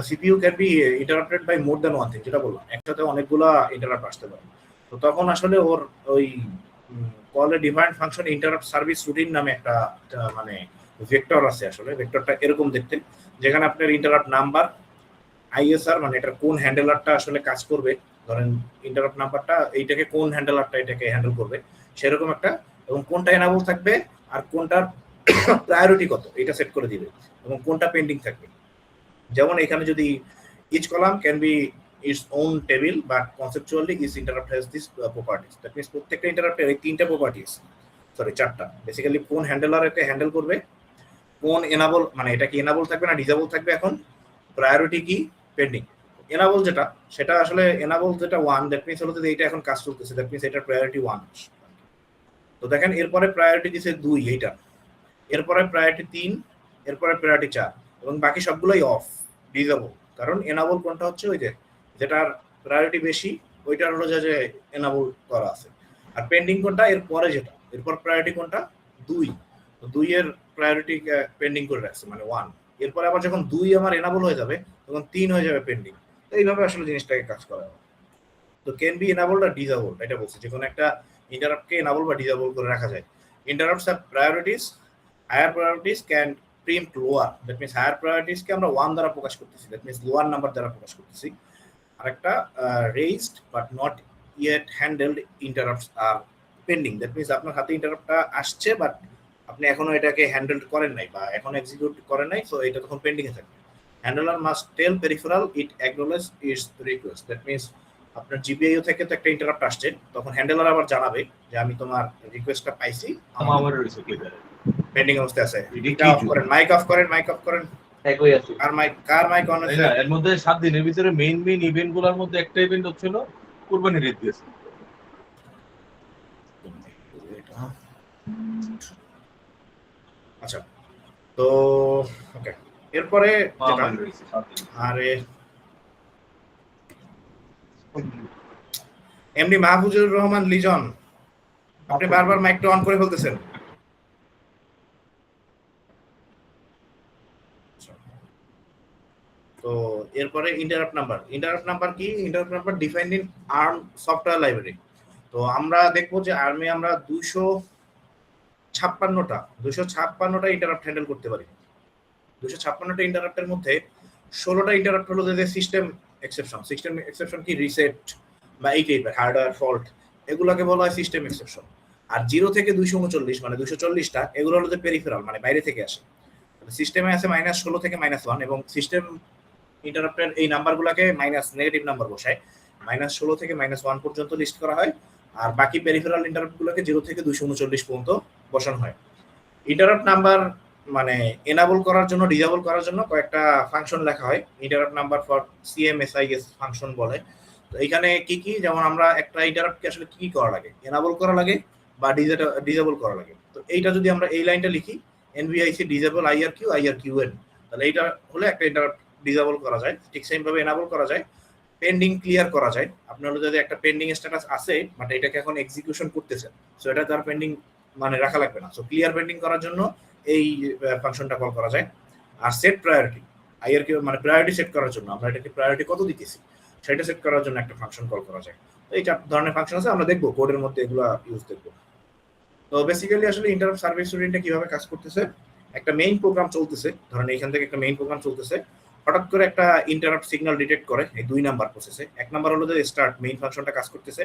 CPU can be interrupted by more than one thing, যেটা বললাম একসাথে অনেকগুলা ইন্টারাপ্ট আসতে পারে। তো তখন আসলে ওর ওই call a demand function interrupt service routine নামে একটা মানে ভেক্টর আছে। আসলে ভেক্টরটা এরকম দেখতে, যেখানে আপনার ইন্টারাপ্ট নাম্বার, আইএসআর মানে এটা কোন হ্যান্ডেলারটা আসলে কাজ করবে, ধরেন ইন্টারাপ্ট নাম্বারটা এইটাকে কোন হ্যান্ডেলারটা এটাকে হ্যান্ডেল করবে সেরকম একটা, এবং কোনটা এনাবল থাকবে আর কোনটার প্রায়োরিটি কত এটা সেট করে দিবে, এবং কোনটা পেন্ডিং থাকবে। যেমন এখানে যদি each column can be its own table, but conceptually each interrupt has this properties. That means প্রত্যেকটা ইন্টারাপ্টের এই তিনটা প্রপার্টিজ, সরি চারটা, বেসিক্যালি কোন হ্যান্ডেলারকে হ্যান্ডেল করবে, কোন এনাবল মানে এটা কি এনাবল থাকবে না ডিসেবল থাকবে, এখন প্রায়োরিটি কি, পেন্ডিং। এনাবল যেটা সেটা আসলে এনাবল যেটা 1, দ্যাট মিন্স হলো যে এটা এখন কাজ চলতেছে, দ্যাট মিন্স এটা প্রায়োরিটি 1। তো দেখেন এরপরে প্রায়োরিটি দিছে 2 এইটা, এরপরে প্রায়োরিটি 3, এরপরে প্রায়োরিটি 4, এবং বাকি সবগুলোই অফ, ডিসেবল। কারণ এনাবল কোনটা হচ্ছে ওই যে যেটার প্রায়োরিটি বেশি ওইটার হলো যে এনাবল করা আছে, আর পেন্ডিং কোনটা এরপরে যেটা, এরপর প্রায়োরিটি কোনটা 2, তো 2 এর প্রায়োরিটি পেন্ডিং করে রাখছে মানে 1। এরপরে আবার যখন 2 আমার এনাবল হয়ে যাবে তখন 3 হয়ে যাবে পেন্ডিং। তো এইভাবে আসলে জিনিসটাকে কাজ করা হয়। তো ক্যান বি এনাবলড আর ডিসেবলড, এটা বলছে যে কোনো একটা ইন্টারাপ্টকে এনাবল বা ডিসেবল করে রাখা যায়। Interrupts have priorities, higher priorities can preempt lower, that means higher প্রায়োরিটিসকে আমরা 1 দ্বারা প্রকাশ করতেছি, দ্যাট মিন্স লোয়ার নাম্বার দ্বারা প্রকাশ করতেছি। আরেকটা raised but not yet handled interrupts are pending, that means আপনার হাতে ইন্টারাপ্টটা আসছে বাট আপনি এখনো এটাকে হ্যান্ডেল করেন নাই বা এখনো এক্সিকিউট করেন নাই, সো এটা তখন পেন্ডিং এ থাকবে। Handler must tell peripheral it acknowledge its request, that means আপনার জিপিআইও থেকে তো একটা ইন্টারাপ্ট আসছে, তখন হ্যান্ডলার আবার জানাবে যে আমি তোমার রিকোয়েস্টটা পাইছি, আমার পেন্ডিং অবস্থায় আছে। এটা অফ করেন, মাইক অফ করেন, মাইক অফ করেন। একই আছে। আর মাইক কার মাইক অন আছে? এর মধ্যে 7 দিনের ভিতরে মেইন ইভেন্টগুলোর মধ্যে একটা ইভেন্ট হচ্ছিল কুরবানির ঈদ দিয়েছে। আচ্ছা, তো ওকে, এরপরে যেটা আরে এমডি মাহফুজুর রহমান লিজন, আপনি বারবার মাইকটা অন করে ফেলতেছেন। তো এরপরে ইন্টারাপ্ট নাম্বার, ইন্টারাপ্ট নাম্বার কি? Interrupt number defined in arm software library. তো আমরা দেখবো যে আর্মে আমরা 256টা ইন্টারাপ্ট হ্যান্ডেল করতে পারি। 256টা ইন্টারাপ্টের মধ্যে 16টা ইন্টারাপ্ট হলো যে সিস্টেম এক্সেপশন। সিস্টেম এক্সেপশন কি? রিসেট বা এই টাইপের হার্ডওয়্যার ফল্ট, এগুলোকে বলা হয় সিস্টেম এক্সেপশন। আর 0 থেকে 239 মানে 240টা এগুলো হলো যে পেরিফেরাল মানে বাইরে থেকে আসে। সিস্টেমে আছে -16 থেকে -1, এবং সিস্টেম ইন্টারাপ্টের এই নাম্বারগুলোকে মাইনাস নেগেটিভ নাম্বার বসায়, -16 থেকে -1 পর্যন্ত লিস্ট করা হয়, আর বাকি পেরিফেরাল ইন্টারাপ্টগুলোকে 0 থেকে 239 পর্যন্ত বসানো হয়। ইন্টারাপ্ট নাম্বার মানে এনাবল করার জন্য, ডিসেবল করার জন্য কয়েকটা ফাংশন লেখা হয়। ইন্টারাপ্ট নাম্বার ফর সিএমএসআইএস ফাংশন বলে। তো এখানে কি কি, যেমন আমরা একটা ইন্টারাপ্টকে আসলে কি করা লাগে, এনাবল করা লাগে বা ডিসেবল করা লাগে। তো এইটা যদি আমরা এই লাইনটা লিখি এনভিআইসি ডিসেবল আইআরকিউএন, তাহলে এইটা হলে একটা ইন্টারাপ্ট ডিসেবল করা যায়। ঠিক সেম ভাবে এনাবল করা যায়, পেন্ডিং ক্লিয়ার করা যায়। আপনার যদি একটা পেন্ডিং স্ট্যাটাস আছে বাট এটাকে এখন এক্সিকিউশন করতেছেন, সো এটা তার পেন্ডিং মানে রাখা লাগবে না। সো ক্লিয়ার পেন্ডিং করার জন্য এই ফাংশনটা কল করা যায়। আর সেট প্রায়োরিটি, আইআরকিউ মানে প্রায়োরিটি সেট করার জন্য, আমরা এটাকে প্রায়োরিটি কত দিতেছি সেটা সেট করার জন্য একটা ফাংশন কল করা যায়। তো এই 4 ধরনের ফাংশন আছে, আমরা দেখবো কোডের মধ্যে এগুলো ইউজ দেখবো। তো বেসিক্যালি আসলে ইন্টারাপ্ট সার্ভিস রুটিনটা কিভাবে কাজ করতেছে, একটা মেইন প্রোগ্রাম চলতেছে, ধরেন এইখান থেকে একটা মেইন প্রোগ্রাম চলতেছে, হঠাৎ করে একটা ইন্টারাপ্ট সিগন্যাল ডিটেক্ট করে এই 2 নাম্বার প্রসেসে। 1 নাম্বার হলো যে স্টার্ট, মেইন ফাংশনটা কাজ করতেছে।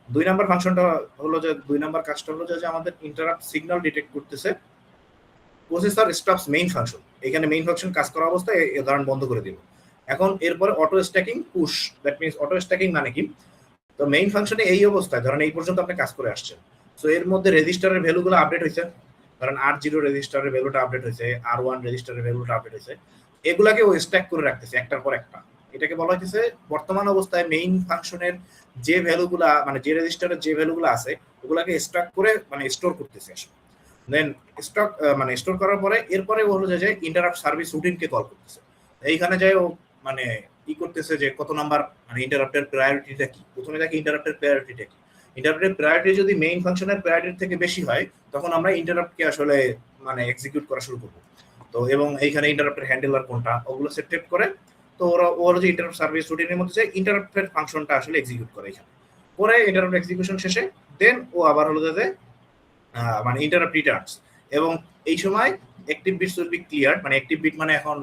2 নাম্বার ফাংশনটা হলো যে 2 নাম্বার কাজটা হলো যে আমাদের ইন্টারাপ্ট সিগন্যাল ডিটেক্ট করতেছে, প্রসেসর স্টপস মেইন ফাংশন, এখানে মেইন ফাংশন কাজ করা অবস্থায় এই উদাহরণ বন্ধ করে দিব। এখন এরপরে auto stacking push, that means auto stacking মানে কি, তো মেইন ফাংশনে এই অবস্থায় ধরেন এই পর্যন্ত আপনি কাজ করে আসছেন, সো এর মধ্যে রেজিস্টারের ভ্যালুগুলো আপডেট হয়েছে, ধরেন R0 রেজিস্টারের ভ্যালুটা আপডেট হয়েছে, R1 রেজিস্টারের ভ্যালুটা আপডেট হয়েছে, এগুলাকে ও স্ট্যাক করে রাখতেছে একটার পর একটা। এটাকে বলা হইতেছে বর্তমান অবস্থায় মেইন ফাংশনের যে ভ্যালুগুলা মানে যে রেজিস্টারের যে ভ্যালুগুলো আছে ওগুলাকে স্ট্যাক করে মানে স্টোর করতেছে আসলে। দেন স্টক মানে স্টোর করার পরে এরপরে ও হলো যে ইন্টারাপ্ট সার্ভিস রুটিনকে কল করতেছে। এইখানে যায় ও মানে কি করতেছে যে কত নাম্বার মানে ইন্টারাপ্টের প্রায়োরিটিটা কি, প্রথমে দেখে ইন্টারাপ্টের প্রায়োরিটিটা কি। ইন্টারাপ্টের প্রায়োরিটি যদি মেইন ফাংশনের প্রায়োরিটির থেকে বেশি হয় তখন আমরা ইন্টারাপ্টকে আসলে মানে এক্সিকিউট করা শুরু করব। তো এবং এইখানে ইন্টারাপ্টের হ্যান্ডেলার কোনটা ওগুলো সেট করে তো ওর যে ইন্টারাপ্ট সার্ভিস রুটিনের মধ্যে যে ইন্টারাপ্টের ফাংশনটা আসলে এক্সিকিউট করে এখানে, পরে ইন্টারাপ্ট এক্সিকিউশন শেষে দেন ও আবার হলো যে মানে ইন্টারাপ্ট রিটার্নস, এবং এই সময় active bits will be clear, মানে অ্যাক্টিভ বিট মানে এখন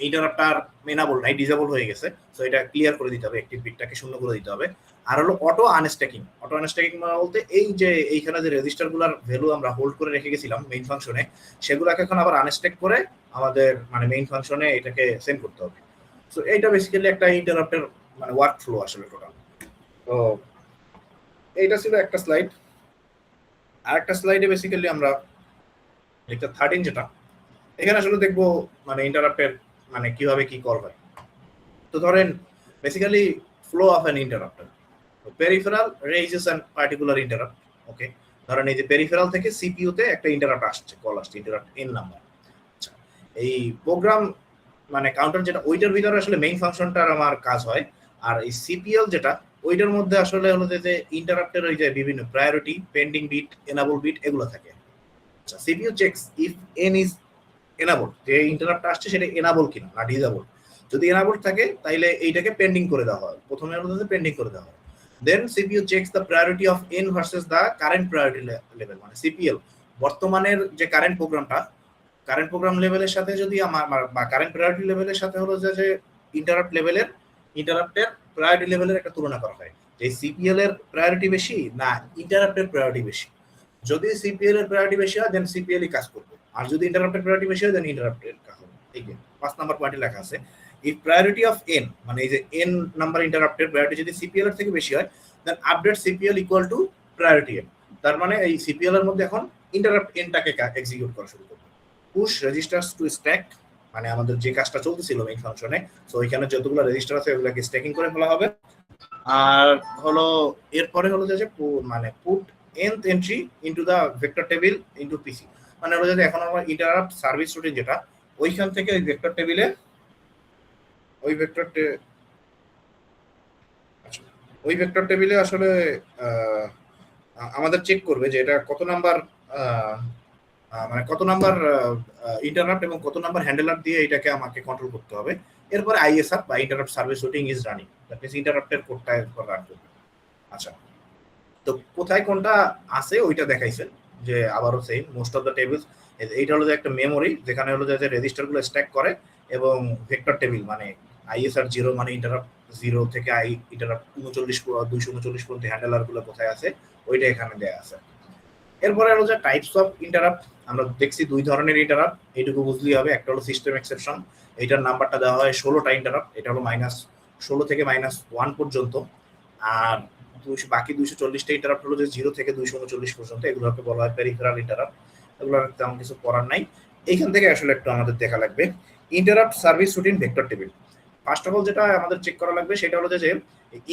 ইন্টারাপ্টার মেনাবল নাই, ডিসেবল হয়ে গেছে, সো এটা ক্লিয়ার করে দিতে হবে, অ্যাক্টিভ বিটটাকে শূন্য করে দিতে হবে। আর হলো অটো আনস্ট্যাকিং। অটো আনস্ট্যাকিং বলতে এই যে এইখানে যে রেজিস্টারগুলোর ভ্যালু আমরা হোল্ড করে রেখে গেছিলাম মেইন ফাংশনে, সেগুলোকে এখন আবার আনস্ট্যাক করে আমাদের মানে মেইন ফাংশনে এটাকে সেন্ড করতে হবে। সো এইটা বেসিক্যালি একটা ইন্টারাপ্টের মানে ওয়ার্ক ফ্লো আসলে টোটাল। তো এইটা ছিল একটা স্লাইড। আরেকটা স্লাইডে বেসিক্যালি আমরা একটা 13 যেটা এখানে আসলে দেখবো মানে ইন্টারাপ্টের মানে কিভাবে কি কল হয়। তো ধরেন basically flow of an interrupter, peripheral raises an particular interrupt. Okay, ধরেন এই যে পেরিফেরাল থেকে সিপিইউ তে একটা ইন্টারাপ্ট আসছে, কল আসছে, ইন্টারাপ্ট এন নাম্বার। আচ্ছা, এই প্রোগ্রাম মানে কাউন্টার যেটা ওইটার ভিতরে আসলে মেইন ফাংশনটার আমার কাজ হয়, আর এই সিপিএল যেটা ওইটার মধ্যে আসলে হলো যে ইন্টারাপ্টের ওই যে বিভিন্ন priority, pending bit, enable bit এগুলো থাকে। আচ্ছা, CPU checks if EN is enable, যে ইন্টারাপ্ট আসছে সেটা এনাবল কিনা না ডিসেবল। যদি এনাবল থাকে তাহলে এইটাকে পেন্ডিং করে দেওয়া হয়, প্রথমে হলো যে পেন্ডিং করে দেওয়া হয়। Then CPU checks the priority of N versus the current priority level, মানে সিপিএল বর্তমানের যে কারেন্ট প্রোগ্রামটা, কারেন্ট প্রোগ্রাম লেভেলের সাথে যদি আমার বা কারেন্ট প্রায়োরিটি লেভেলের সাথে হলো যে ইন্টারাপ্ট লেভেলের ইন্টারাপ্টের প্রায়োরিটি লেভেলের একটা তুলনা করা হয়, যে সিপিএল এর প্রায়োরিটি বেশি না ইন্টারাপ্টের প্রায়োরিটি বেশি। যদি সিপিএল এর প্রায়োরিটি বেশি হয় দেন সিপিএল ই কাজ করবে, আর যদি ইন্টারাপ্টের প্রায়োরিটি বেশি হয় দেন ইন্টারাপ্টের কাজ হবে। ঠিক আছে, 5 নাম্বার পয়েন্টে লেখা আছে ইফ প্রায়োরিটি অফ এন, মানে এই যে এন নাম্বার ইন্টারাপ্টের প্রায়োরিটি যদি সিপিএল এর থেকে বেশি হয় then update CPL equal to priority N. তার মানে এই সিপিএল এর মধ্যে এখন ইন্টারাপ্ট এনটাকে এক্সিকিউট করা শুরু করবে। পুশ রেজিস্টারস টু স্ট্যাক, মানে আমাদের যে কাজটা চলতেছিল মেইন ফাংশনে, সো এখানে যতগুলো রেজিস্টার আছে ওগুলোকে স্ট্যাকিং করে ফেলা হবে। আর হলো এরপরে হলো যে মানে put nth entry into the vector table into PC, মানে হলো যে এখন আমরা ইন্টারাপ্ট সার্ভিস রুটিন যেটা ওইখান থেকে ওই ভেক্টর টেবিলে ওই ভেক্টর টেবিলে আসলে আমাদের চেক করবে যে এটা কত নাম্বার মানে কত নাম্বার ইন্টারাপ্ট এবং কত নাম্বার হ্যান্ডেলার দিয়ে এটাকে আমাকে কন্ট্রোল করতে হবে। এরপরে আইএসআর বা interrupt service routine is running, that means ইন্টারাপ্টের কোডটা এরপর রান করবে। আচ্ছা, তো কোথায় কোনটা আছে ওইটা দেখাইছে যে আবারও same most of the tables. এইটা হলো যে একটা মেমোরি যেখানে হলো যে রেজিস্টারগুলো স্ট্যাক করে, এবং ভেক্টর টেবিল মানে আইএসআর 0 মানে ইন্টারাপ্ট 0 থেকে আই ইন্টারাপ্ট 239 পর্যন্ত হ্যান্ডেলারগুলো কোথায় আছে ওইটা এখানে দেয়া আছে। এরপরে হলো যে টাইপস অফ ইন্টারাপ্ট আমরা দেখছি 2 ধরনের ইন্টারাপ্ট, এইটুকু বুঝলেই হবে। একটা হলো সিস্টেম এক্সেপশন, এইটার নাম্বারটা দেওয়া হয় 16টা ইন্টারাপ্ট, এটা হলো -16 থেকে -1 পর্যন্ত। আর বাকি 240টা ইন্টারাপ্ট হলো যে 0 থেকে 239 পর্যন্ত, এগুলোকে বলা হয় পেরিফেরাল ইন্টারাপ্ট। এগুলোর তেমন কিছু করার নাই, এইখান থেকে আসলে একটু আমাদের দেখা লাগবে interrupt service routine vector table. First of all যেটা আমাদের চেক করা লাগবে সেটা হলো যে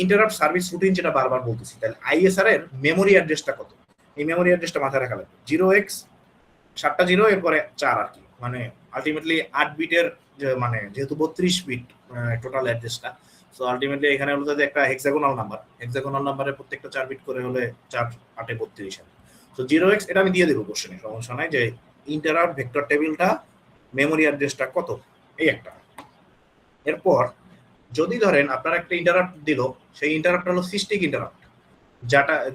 ইন্টারাপ্ট সার্ভিস রুটিন যেটা বারবার বলতেছি, তাহলে আইএসআর এর মেমোরি অ্যাড্রেসটা কত, এই মেমোরি অ্যাড্রেসটা মাথায় রাখা লাগবে। 0x 7টা 0 এরপরে 4 আর কি, মানে আলটিমেটলি 8 বিটের মানে যেহেতু 32 বিট টোটাল অ্যাড্রেসটা, সো আলটিমেটলি এখানে হলো যে একটা হেক্সাগোনাল নাম্বারের প্রত্যেকটা 4 বিট করে হলে 4 8 এ 32 হবে। সো 0x এটা আমি দিয়ে দেবো কোশ্চেনে, সমস্যা নাই, যে ইন্টারাপ্ট ভেক্টর টেবিলটা মেমোরি অ্যাড্রেসটা কত, এই একটা। এরপর যদি ধরেন আপনার একটা ইন্টারাপ্ট দিল, সেই ইন্টারাপ্ট হলো সিস্টিক ইন্টারাপ্ট,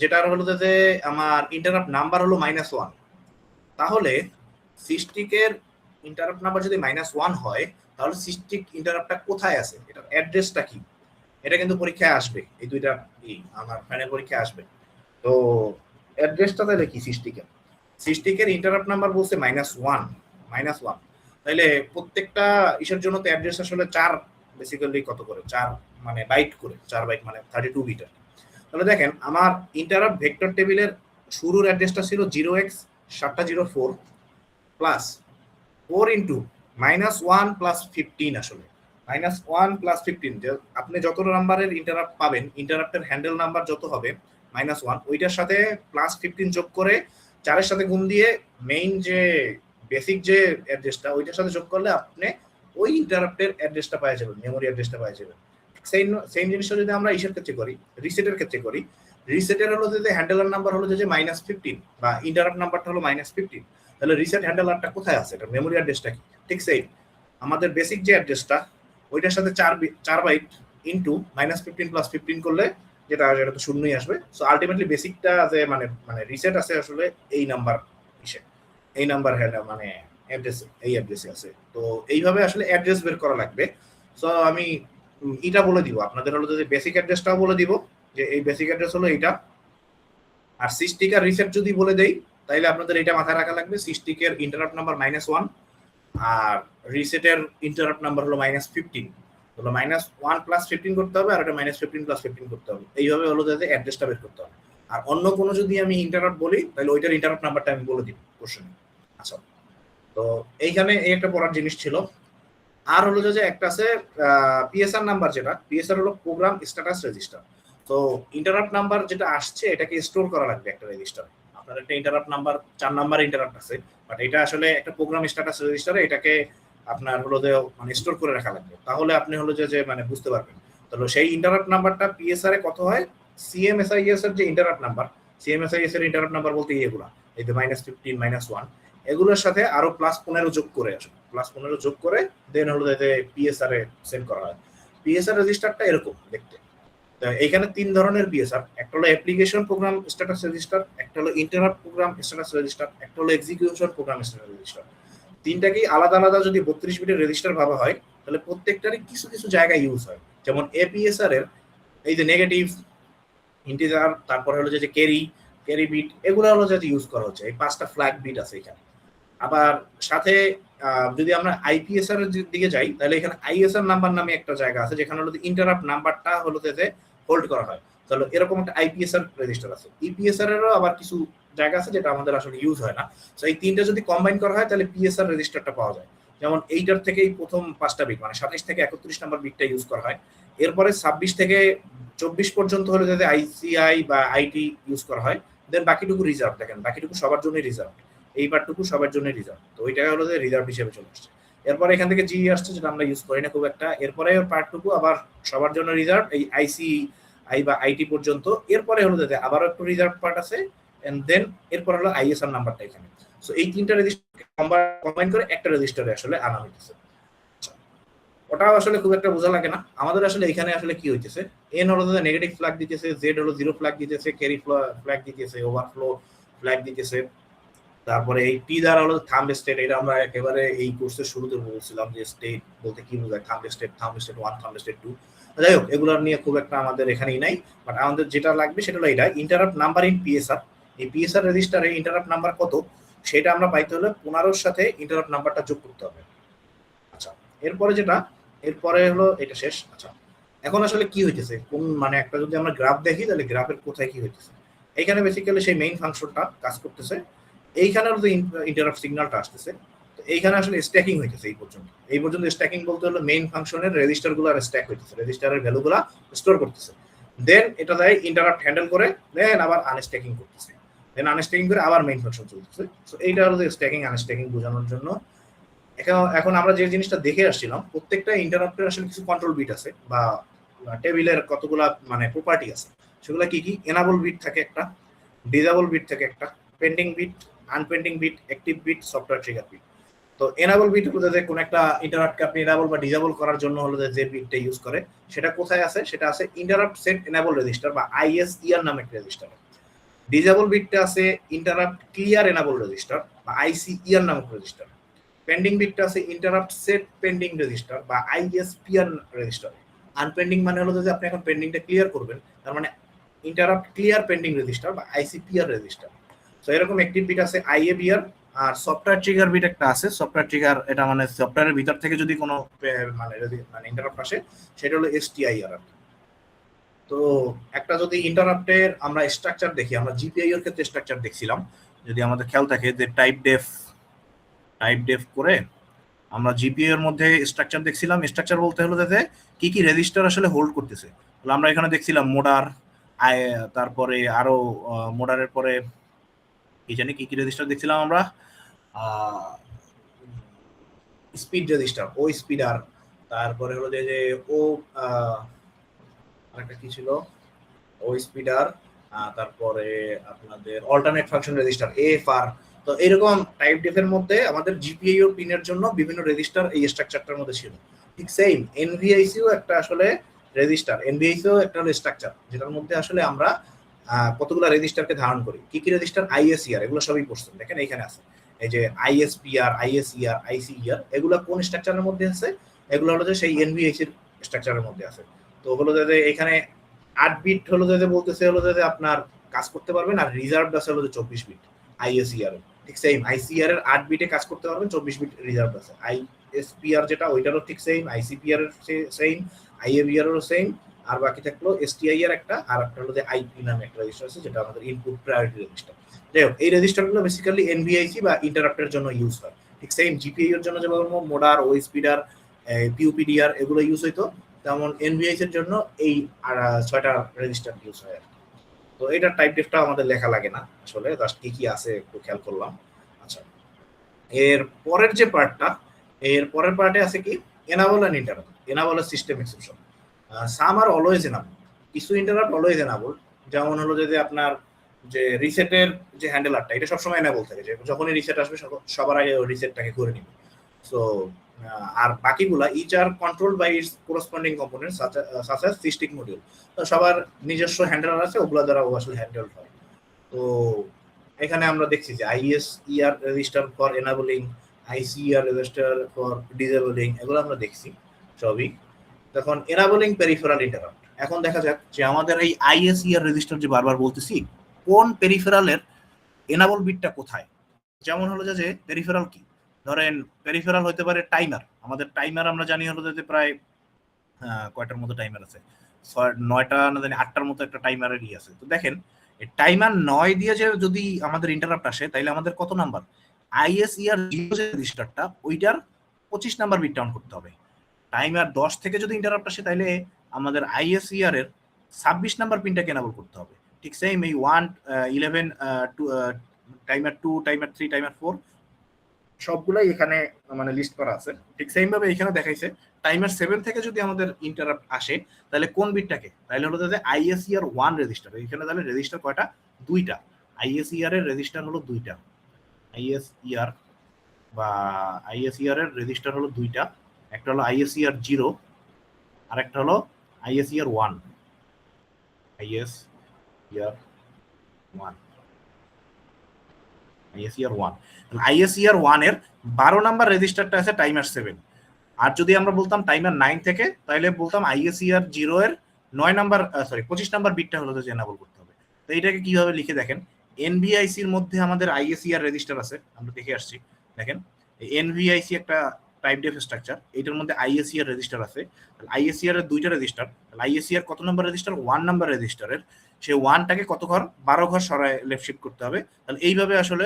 যেটার হলো যে আমার ইন্টারাপ্ট নাম্বার হলো -1, তাহলে সিস্টিকের ইন্টারাপ্ট নাম্বার যদি -1 হয় তাহলে সিস্টিক ইন্টারাপ্টটা কোথায় আছে, এটার অ্যাড্রেসটা কি, এটা কিন্তু পরীক্ষায় আসবে, এই দুইটা আমার ফাইনাল পরীক্ষায় আসবে। তো অ্যাড্রেসটা তাহলে কি সিস্টিকের ইন্টারাপ্ট নাম্বার বলছে -1, তাহলে প্রত্যেকটা ইসের জন্য তো অ্যাড্রেস আসলে 4 বেসিক্যালি কত করে 4 মানে বাইট করে, 4 বাইট মানে 32 বিট। তাহলে দেখেন আমার ইন্টারাপ্ট ভেক্টর টেবিলের শুরুর অ্যাড্রেসটা ছিল 0x 7টা 04 প্লাস 4 ইন্টু -1 প্লাস 15, আসলে -1 প্লাস 15, যে আপনি যত নাম্বারের ইন্টারাপ্ট পাবেন ইন্টারাপ্টের হ্যান্ডেল নাম্বার যত হবে -1 ওইটার সাথে প্লাস 15 যোগ করে 4 এর সাথে গুণ দিয়ে মেইন যে বেসিক যে অ্যাড্রেসটা ওইটার সাথে যোগ করলে আপনি ওই ইন্টারাপ্টের অ্যাড্রেসটা পেয়ে যাবেন, মেমোরি অ্যাড্রেসটা পেয়ে যাবেন। সেম জিনিসটা যদি আমরা ইসের ক্ষেত্রে করি, রিসেটের ক্ষেত্রে করি, রিসেটের হলো যে হ্যান্ডেলার নাম্বার হলো যে -15 বা ইন্টারাপ্ট নাম্বারটা হলো -15, তাহলে রিসেট হ্যান্ডেলারটা কোথায় আছে, এটা মেমোরি অ্যাড্রেসটা কি, ঠিক সেই আমাদের বেসিক যে অ্যাড্রেসটা ওইটার সাথে 4 বাইট ইনটু -15 + 15 করলে যেটা সেটা তো শূন্যই আসবে। সো আলটিমেটলি বেসিকটা যে মানে মানে রিসেট আছে আসলে এই নাম্বার ইসে, এই নাম্বার মানে অ্যাড্রেস, এই অ্যাড্রেসে আছে। তো এইভাবে আসলে অ্যাড্রেস বের করা লাগবে। সো আমি এটা বলে দিব আপনাদের, হলো যে বেসিক অ্যাড্রেসটাও বলে দিব যে এই বেসিক অ্যাড্রেস হলো এইটা। আর সিস্টিকার রিসেট যদি বলে দেই তাহলে আপনাদের এটা মাথায় রাখা লাগবে, সিস্টিকের ইন্টারাপ্ট নাম্বার -1 আর রিসেটের ইন্টারাপ্ট নাম্বার হলো -15। হলো -1 + 15 করতে হবে, আর এটা -15 + 15 করতে হবে। এইভাবে হলো যাতে অ্যাড্রেসটা বের করতে হবে। আর অন্য কোনো যদি আমি ইন্টারাপ্ট বলি তাহলে ওইটার ইন্টারাপ্ট নাম্বারটা আমি বলে দিব কোশ্চেনে। আচ্ছা, তো এইখানে এই একটা পড়ার জিনিস ছিল। আর হলো যে একটা আছে পিএসআর নাম্বার, যেটা পিএসআর হলো প্রোগ্রাম স্ট্যাটাস রেজিস্টার। তো ইন্টারাপ্ট নাম্বার যেটা আসছে এটাকে স্টোর করা লাগবে একটা রেজিস্টারে। আপনার একটা ইন্টারাপ্ট নাম্বার 4 নাম্বার ইন্টারাপ্ট আছে, বাট এটা আসলে একটা প্রোগ্রাম স্ট্যাটাস রেজিস্টারে এটাকে আপনার হলো যে মানে স্টোর করে রাখা লাগবে। তাহলে আপনি হলো যে মানে বুঝতে পারবেন। তাহলে সেই ইন্টারাপ্ট নাম্বারটা পিএসআর এ কত হয়, সিএমএসআইএস এর যে ইন্টারাপ্ট নাম্বার, সিএমএসআইএস এর ইন্টারাপ্ট নাম্বার বলতে এগুলা, এই যে -15 -1 এগুলোর সাথে আরো +15 যোগ করে আসে, +15 যোগ করে দেন হলো যে পিএসআর এ সেন্ড করা হয়। পিএসআর রেজিস্টারটা এরকম দেখতে। এইখানে 3 ধরনের পিএসআর, একটা হলো অ্যাপ্লিকেশন প্রোগ্রাম স্ট্যাটাস রেজিস্টার, একটা হলো ইন্টারাপ্ট প্রোগ্রাম স্ট্যাটাস রেজিস্টার, একটা হলো এক্সিকিউশন প্রোগ্রাম স্ট্যাটাস রেজিস্টার। তিনটাকেই আলাদা আলাদা যদি 32 বিটের রেজিস্টার ভাবা হয় তাহলে প্রত্যেকটারই কিছু কিছু জায়গায় ইউজ হয়। যেমন এপিএসআর এর এই যে নেগেটিভ, ইন্টিজার, তারপর হলো যে ক্যারি বিট, এগুলো হলো যে ইউজ করা হচ্ছে। এই 5টা ফ্ল্যাগ বিট আছে এখানে। আবার সাথে যদি আমরা আইপিএসআর এর দিকে যাই তাহলে এখানে আইএসআর নাম্বার নামে একটা জায়গা আছে যেখানে হলো ইন্টারাপ্ট নাম্বারটা হলো যে হোল্ড করা হয়। তাহলে এরকম একটা আইপিএসআর রেজিস্টার আছে। ইপিএসআর এরও আবার কিছু জায়গা আছে যেটা আমাদের আসলে ইউজ হয় না। সো এই তিনটা যদি কম্বাইন করা হয় তাহলে পিএসআর রেজিস্টারটা পাওয়া যায়। যেমন এইটার থেকেই প্রথম 5টা বিট মানে 27 থেকে 31 নাম্বার বিটটা ইউজ করা হয়। এরপরে 26 থেকে 24 পর্যন্ত হলো যে আইসিআই বা আইটি ইউজ করা হয়। দেন বাকিটুকু রিজার্ভ, দেখেন বাকিটুকু সবার জন্য রিজার্ভ, এই পার্টটুকু সবার জন্য রিজার্ভ। তো ওইটা হলো যে রিজার্ভ হিসেবে চলে আসছে। এরপরে এখান থেকে জি আসছে যেটা আমরা ইউজ করি না খুব একটা। এরপরে পার্টটুকু আবার সবার জন্য রিজার্ভ, এই আইসি আই বা আইটি পর্যন্ত। এরপরে হলো যে আবারও একটু রিজার্ভ পার্ট আছে, এন্ড দেন এরপর হলো আইএসআর নাম্বারটা এখানে। সো এই তিনটা রেজিস্টার কম্বাইন করে একটা রেজিস্টারে আসলে আনা হইতেছে। ওটাও আসলে খুব একটা বোঝা লাগে না। আমাদের আসলে এখানে আসলে কি হইতেছে, এন হলো যে নেগেটিভ ফ্ল্যাগ দিতেছে, জেড হলো 0 ফ্ল্যাগ দিতেছে, ক্যারি ফ্ল্যাগ দিতেছে, ওভারফ্লো ফ্ল্যাগ দিতেছে। তারপরে এই টি দ্বারা হলো থাম্ব স্টেট, এটা আমরা একেবারে এই কোর্সের শুরুতে বলছিলাম যে স্টেট বলতে কি বোঝায়, থাম্ব স্টেট 1, থাম্ব স্টেট 2। যাই হোক, এগুলোর নিয়ে খুব একটা আমাদের এখানেই নাই। বাট আমাদের যেটা লাগবে সেটা হলো এটা ইন্টারাপ্ট নাম্বার ইন পিএসআর। এই পিএসআর রেজিস্টারে ইন্টারাপ্ট নাম্বার কত সেটা আমরা পাইতে হলে 15 এর সাথে ইন্টারাপ্ট নাম্বারটা যোগ করতে হবে। আচ্ছা, এরপরে হলো এটা শেষ। আচ্ছা, এখন আসলে কি হইতেছে, কোন মানে একটা যদি আমরা গ্রাফ দেখি তাহলে গ্রাফের কোথায় কি হইতেছে, এইখানে বেসিক্যালি সেই মেইন ফাংশনটা কাজ করতেছে। এইখানে হলো ইন্টারাপ্ট সিগন্যালটা আসতেছে। তো এইখানে আসলে স্ট্যাকিং হইতেছে এই পর্যন্ত স্ট্যাকিং বলতে হলো মেইন ফাংশনের রেজিস্টারগুলো আর স্ট্যাক হইতেছে, রেজিস্টারের ভ্যালুগুলো স্টোর করতেছে। দেন এটা দেয় ইন্টারাপ্ট হ্যান্ডেল করে, দেন আবার আনস্ট্যাকিং করতেছে, দেন আনস্ট্যাকিং করে আবার মেইন ফাংশন চলতেছে। সো এইটা হলো স্ট্যাকিং আনস্ট্যাকিং বোঝানোর জন্য। এখন আমরা যে জিনিসটা দেখে আসছিলাম, প্রত্যেকটা ইন্টারাপ্টের আসলে কিছু কন্ট্রোল বিট আছে বা টেবিলের কতগুলা মানে প্রপার্টি আছে। সেগুলো কি কি, এনাবল বিট থাকে একটা, ডিসেবল বিট থাকে একটা, pending bit, unpending bit, active bit, software trigger bit. তো এনাবল বিট হলো যে কোন একটা ইন্টারাপ্টকে আপনি এনাবল বা ডিসেবল করার জন্য হলো যে বিটটা ইউজ করে, সেটা কোথায় আছে, সেটা আছে ইন্টারাপ্ট সেট এনাবল রেজিস্টার বা আইএসইআর নামে একটা রেজিস্টার। ডিসেবল বিটটা আছে ইন্টারাপ্ট ক্লিয়ার এনাবল রেজিস্টার বা আইসিইআর নামক রেজিস্টার। পেন্ডিং বিটটা আছে ইন্টারাপ্ট সেট পেন্ডিং রেজিস্টার বা আইএসপিআর রেজিস্টার। আনপেন্ডিং মানে হলো যে আপনি এখন পেন্ডিংটা ক্লিয়ার করবেন, তার মানে ইন্টারাপ্ট ক্লিয়ার পেন্ডিং রেজিস্টার বা আইসিপিআর রেজিস্টার। সো এরকম অ্যাক্টিভ বিট আছে আইএবিআর। আর সফটওয়্যার ট্রিগার বিট একটা আছে, সফটওয়্যার ট্রিগার, এটা মানে সফটওয়্যারের ভিতর থেকে যদি কোনো মানে ইন্টারাপ্ট আসে সেটা হলো এসটিআইআর। তো একটা যদি ইন্টারাপ্টের আমরা স্ট্রাকচার দেখি, আমরা জিপিআই এর ক্ষেত্রে স্ট্রাকচার দেখছিলাম, যদি আমাদের খেয়াল থাকে যে টাইপ ডেফ করে আমরা জিপিআই এর মধ্যে স্ট্রাকচার দেখছিলাম। স্ট্রাকচার বলতে হলো যে কি কি রেজিস্টার আসলে হোল্ড করতেছে। তাহলে আমরা এখানে দেখছিলাম মোডার, তারপরে আরো মোডারের পরে কি জানি কি কি রেজিস্টার দেখছিলাম আমরা, স্পিড রেজিস্টার, ও স্পিডার, তারপরে হলো যে ও আরেকটা কি ছিল, ও স্পিডার, তারপরে আপনাদের অল্টারনেট ফাংশন রেজিস্টার এএফআর। তো এরকম টাইপ ডেফের মধ্যে আমাদের জিপিআই ও পিনের জন্য বিভিন্ন রেজিস্টার এই স্ট্রাকচারটার মধ্যে ছিল। ঠিক সেম এনভিআইসিও একটা আসলে রেজিস্টার, এনভিআইসিও একটা হলো স্ট্রাকচার যেটার মধ্যে আসলে আমরা কতগুলো রেজিস্টারকে ধারণ করি। কি কি রেজিস্টার? আইএসইআর, এগুলো সবই পড়ছেন, দেখেন এখানে আছে এই যে আইএসপিআর, আইএসইআর, আইসিইআর, এগুলো কোন স্ট্রাকচারের মধ্যে আছে? এগুলো হলো যে সেই এনভিআইসির স্ট্রাকচারের মধ্যে আছে। তো হলো যে এখানে 8 বিট হলো যে বলতেছে হলো যে আপনার কাজ করতে পারবেন, আর রিজার্ভ আছে হলো যে 24 বিট আইএসইআর। ঠিক সেম আইসিআর এর 8 বিটে কাজ করতে পারবেন, 24 বিট রিজার্ভ আছে। আইএসপিআর যেটা ওইটারও ঠিক সেম, আইসিপিআর এর সেম, আইএবিআর এরও সেম, আর বাকি থাকলো এসটিআই এর একটা, আর একটা হলো যে আইপি নামে একটা রেজিস্টার আছে যেটা আমাদের ইনপুট প্রায়োরিটি রেজিস্টার। যাই হোক, এই রেজিস্টারগুলো বেসিক্যালি এনভিআইসি বা ইন্টারাপ্টের জন্য ইউজ হয়। ঠিক সেম জিপিআই এর জন্য যেমন মোডার, ওএসপিডার, পিউপিডিআর এগুলো ইউজ হইতো, তেমন এনভিআইসি এর জন্য এই 6টা রেজিস্টার ইউজ হয় আর কি। তো এটার টাইপ ডেফটা আমাদের লেখা লাগে না আসলে, জাস্ট কি কি আছে একটু খেয়াল করলাম। আচ্ছা, এর পরের যে পার্টটা, এর পরের পার্টে আছে কি এনাবল এন্ড ইন্টারাপ্ট, এনাবল এর system exception. Some are always enable, কিছু ইন্টারাপ্ট অলওয়েজ এনাবল। যেমন হলো যদি আপনার যে রিসেটের যে হ্যান্ডেলারটা, এটা সবসময় এনাবল থাকে, যে যখনই রিসেট আসবে সবার আগে রিসেটটাকে করে নিবে। সো আর বাকিগুলা each are control by its corresponding component such as systick module. তো সবার নিজস্ব হ্যান্ডেলার আছে, ওগুলা দ্বারা ও আসলে হ্যান্ডেল হয়। তো এখানে আমরা দেখছি যে ISER register for enabling, ICER register for disabling, এগুলো আমরা দেখছি সবই। তখন এনাবলিং পেরিফেরাল ইন্টারাপ্ট, এখন দেখা যাক যে আমাদের এই আইএসইআর রেজিস্টার যে বারবার বলতেছি, কোন পেরিফেরালের এনাবল বিটটা কোথায়। যেমন হলো যে পেরিফেরাল কি, ধরেন পেরিফেরাল হতে পারে টাইমার। আমাদের টাইমার আমরা জানি হলো যে প্রায় কয়টার মতো টাইমার আছে, 9টা না জানি 8টার মতো একটা টাইমারের ই আছে। তো দেখেন টাইমার 9 দিয়ে যে যদি আমাদের ইন্টারাপ্ট আসে, তাইলে আমাদের কত নাম্বার আইএসইআর 0 যে রেজিস্টারটা, ওইটার 25 নাম্বার বিট ডাউন করতে হবে। টাইমার 10 থেকে যদি ইন্টারাপ্ট আসে, তাইলে আমাদের আইএসইআর এর 26 নাম্বার পিনটাকে এনাবল করতে হবে। ঠিক সেম এই 1, 11, টাইমার 2, টাইমার 3, টাইমার 4 সবগুলাই এখানে মানে লিস্ট করা আছে। ঠিক সেম ভাবে এখানে দেখাইছে টাইমার 7 থেকে যদি আমাদের ইন্টারাপ্ট আসে, তাহলে কোন বিটটাকে, তাহলে হলো যে আইএসইআর 1 রেজিস্টার। এখানে তাহলে রেজিস্টার কয়টা? 2টা। আইএসইআর এর রেজিস্টার হলো 2টা, আইএসইআর বা আইএসইআর এর রেজিস্টার হলো 2টা। একটা হলো আইএসইআর 0 আর একটা হলো আইএসইআর 1, আইএসইআর 1, আইএসইআর 1। আইএসইআর 1 এর 12 নাম্বার রেজিস্টারটা আছে টাইমার 7। আর যদি আমরা বলতাম টাইমার 9 থেকে, তাহলে বলতাম আইএসইআর 0 এর 9 নাম্বার 25 নাম্বার বিটটা হলো যে এনাবল করতে হবে। তো এটাকে কিভাবে লিখে দেখেন, এনভিআইসি এর মধ্যে আমাদের আইএসইআর রেজিস্টার আছে, আমরা দেখে আসছি। দেখেন এনভিআইসি একটা টাইপ ডেফ স্ট্রাকচার, এটার মধ্যে আইএসইআর রেজিস্টার আছে। আইএসইআর এর 2টা রেজিস্টার, আইএসইআর কত নাম্বার রেজিস্টার? 1 নাম্বার রেজিস্টারের সেই 1টাকে কত ঘর? 12 ঘর সরায় লেফট শিফট করতে হবে। তাহলে এইভাবে আসলে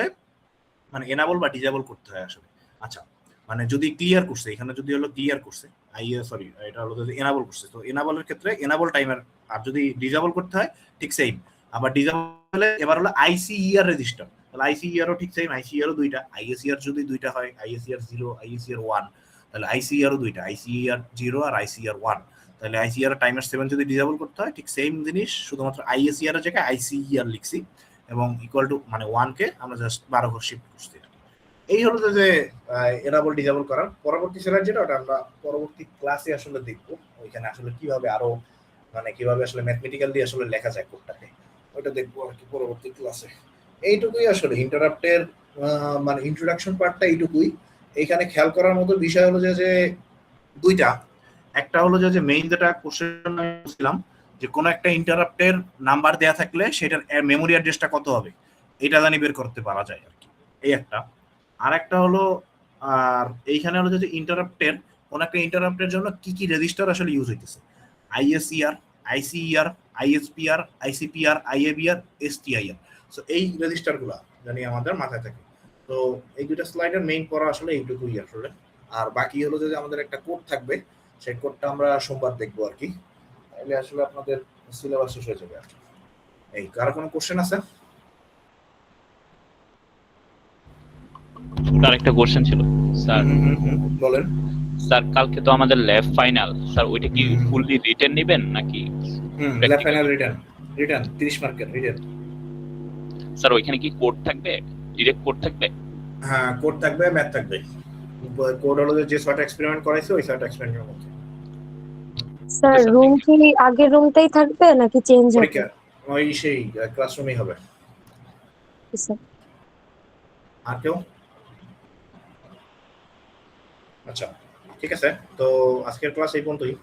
মানে এনাবল বা ডিজেবল করতে হয় আসলে। আচ্ছা, মানে যদি ক্লিয়ার করছে, এখানে যদি হলো ক্লিয়ার করছে এটা হলো যদি এনাবল করছে, তো এনাবলের ক্ষেত্রে এনাবল টাইমার। আর যদি ডিজেবল করতে হয় ঠিক সেম। আবার ডিজেবল এবার হলো আইসিইআর রেজিস্টার, তাহলে আইসিইআরও ঠিক সেম, আইসিইআরও 2টা। আইএসইআর যদি 2টা হয়, আইএসইআর 0, আইএসইআর 1, তাহলে আইসিইআরও 2টা, আইসিইআর 0 আর আইসিইআর 1। তাহলে আইসিইআর টাইমার 7 যদি ডিজেবল করতে হয়, ঠিক সেম জিনিস, শুধুমাত্র আইএসইআর এর জায়গায় আইসিইআর লিখছি এবং ইকুয়াল টু মানে 1 কে আমরা জাস্ট 12 ঘর শিফট করছি। এই হলো যে এনাবল ডিজেবল করার পরবর্তী স্লাইড, যেটা ওটা আমরা পরবর্তী ক্লাসে আসলে দেখবো। ওইখানে আসলে কিভাবে আরো মানে কিভাবে আসলে ম্যাথমেটিক্যালি আসলে লেখা যায় কোডটাকে, ওইটা দেখবো আর কি পরবর্তী ক্লাসে। এইটুকুই আসলে ইন্টারাপ্টের মানে ইন্ট্রোডাকশন পার্টটা এইটুকুই। এইখানে খেয়াল করার মতো বিষয় হলো যে 2টা। একটা হলো যে মেইন যেটা কোশ্চেন ছিলাম, যে কোনো একটা ইন্টারাপ্টের নাম্বার দেয়া থাকলে সেটার মেমোরি অ্যাড্রেসটা কত হবে, এটা জানি বের করতে পারা যায় আর কি, এই একটা। আর একটা হলো আর এইখানে হলো যে ইন্টারাপ্টের কোন একটা ইন্টারাপ্টের জন্য কি কি রেজিস্টার আসলে ইউজ হইতেছে, আইএসইআর, আইসিইআর, আইএসপিআর, আইসিপিআর, আইএবিআর, এসটিআইআর। সো এই রেজিস্টারগুলো জানি আমাদের মাথায় থাকে। তো এই 2টা স্লাইডের মেইন পড়া আসলে এইটুকুই আসলে। আর বাকি হলো যে আমাদের একটা কোড থাকবে, সেই কোডটা আমরা সোমবার দেখবো আর কি। তাহলে আসলে আপনাদের সিলেবাস শেষ হয়ে যাবে। এই কারো কোনো কোশ্চেন আছে? স্যার একটা কোশ্চেন ছিল স্যার। বলেন স্যার কালকে তো আমাদের ল্যাব ফাইনাল, স্যার ওইটা কি ফুললি রিটেন নেবেন নাকি? ল্যাব ফাইনাল রিটেন 30 মার্কের রিটেন। স্যার ওইখানে কি কোড থাকবে, ডিরেক্ট কোড থাকবে? হ্যাঁ, কোড থাকবে, ম্যাথ থাকবে। কোড হলো যে 6টা এক্সপেরিমেন্ট করাইছে, ওই 6টা এক্সপেরিমেন্টের মধ্যে স্যার স্যার, রুম কি আগের রুমটাই থাকবে নাকি চেঞ্জ হবে? পরীক্ষা ওই সেই ক্লাসরুমেই হবে। স্যার আর কেউ? আচ্ছা, ঠিক আছে, তো আজকের ক্লাস এই পর্যন্তই।